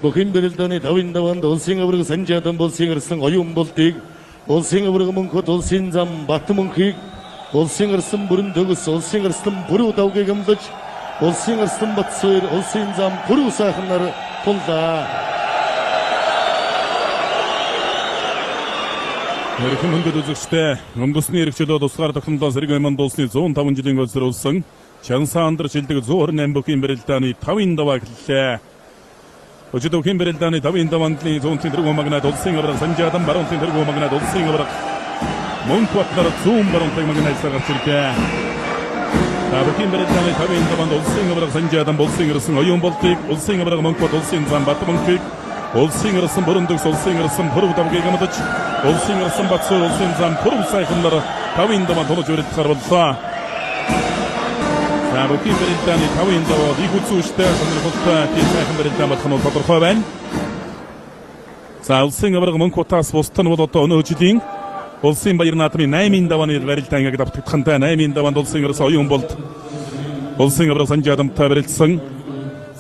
Бүхэн бэрэлдэний тавын даванд улсын авраг санжаадан болсын ирсэн оюун болтыг улсын авраг мөнхөд улсын зам бат мөнхийг улсын ирсэн бүрэн төгс улсын ирсэн бүрүү давгийг амлаж улсын ирсэн бат суур улсын зам бүрүү сайхнаар туллаа. Хэрхэн мөндөд үзэгчтэй өнгөрсний хэрэгчлөө тусгаар тогтнолоо сэрэг айманд улсны 105 жилийн өсрүүлсэн Чансаандар шилдэг 128 бүхэн бэрэлдэний тавын даваа эхэллээ. Өчигдөр бүхэн бэрэлдэний тавын даваандлын 100 тэргуун магнад улсын авраг санжаадан баруун тэргуун магнад улсын авраг Монкватнаар 100 баруун магнад гарч ирлээ. Бүхэн бэрэлдэний тавын даваанд улсын авраг санжаадан болсын ирсэн оюун болтыг улсын авраг Монкват улсын зам бат мөнхийг улсын ирсэн бүрэн төгс улсын ирсэн бүрүү давгийг амдаж улсын ирсэн батсуу улсын зам бүрэн сайхнаар тавын даваанд тулж өрөлдөхөр боллоо. Бүхэн бэрэлдэний тавын даваа игүүцүүштэй сонирхолтой тийм сайхан бэрэлдэн болох нь тодорхой байна. Улсын авраг Монкватаас бусдын бол одоо өнөө жилийн улсын баяр наадмын 8-ын давааны барилдаан яг давтагдхантай 8-ын даваанд улсын ирсэн оюун болт улсын авраг санжаадамтай барилдсан.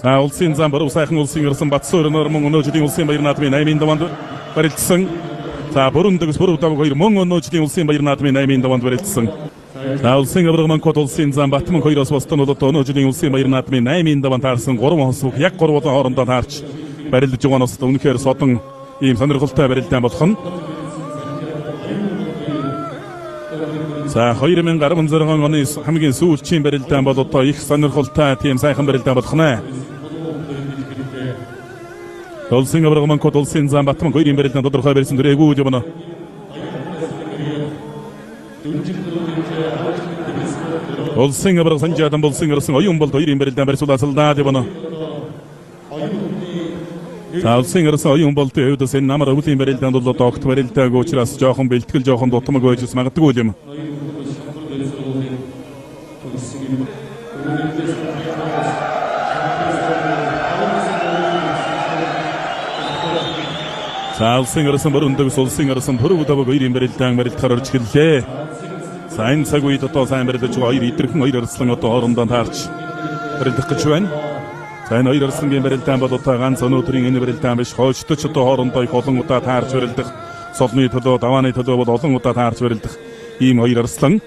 Улсын зам бүрүү сайхан улсын ирсэн Батсуур нормон өнөө жилийн улсын баяр наадмын 8-ын даваанд барилдсан. Бүрэн төгс бүрүү даваг 2 мөн өнөө жилийн улсын баяр наадмын 8-ын даваанд барилдсан. Улсын авраг Монкват улсын зам Батман 2-оос босдон бол одоо өнөө жилийн улсын баяр наадмын 8-ын даваанд таарсан 3 хоног яг 3 удаа хоорондоо таарч барилдаж байгаа нь үнэхээр содон ийм сонирхолтой барилдаан болох нь. 2016 оны хамгийн сүүлчийн барилдаан бол одоо их сонирхолтой тийм сайхан барилдаан болох нэ. Улсын авраг Монкват улсын зам Батман 2-ын барилдаан тодорхой барьсан дөрөвгүй юм байна. Улсын авраг санжаадан болсын ирсэн оюун болт 2-ын барилдаан барьсуулаад явна. Улсын ирсэн оюун болтын хувьд энэ намар өвлийн барилдаанд бол одоо огт барилдааг учраас жоохон бэлтгэл жоохон дутмаг байж магадгүй юм. Улсын ирсэн бүрэн төгс улсын ирсэн бүрүү даваг 2-ын барилдаан барилдахаар орж ирлээ. Сайн цаг үед одоо сайн барилдаж байгаа 2 идэрхэн 2 арслан одоо хоорондоо таарч барилдах гэж байна. Энэ 2 арслангийн барилдаан бол одоо ганц өнөөдрийн энэ барилдаан биш, хойчдоч одоо хоорондоо их олон удаа таарч барилдах, солны төлөө, давааны төлөө бол олон удаа таарч барилдах ийм 2 арслан.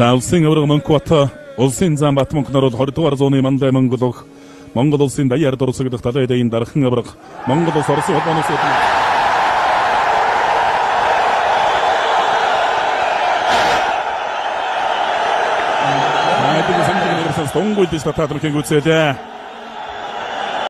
Улсын авраг Монкват улсын зам Батманхнаар бол 20 дугаар зууны манлай Монгол улсын даяар дурсагдах далай дайн дархан авраг Монгол улс Оросын холбооноос 동굴 디스타타드로 경고했어야 돼.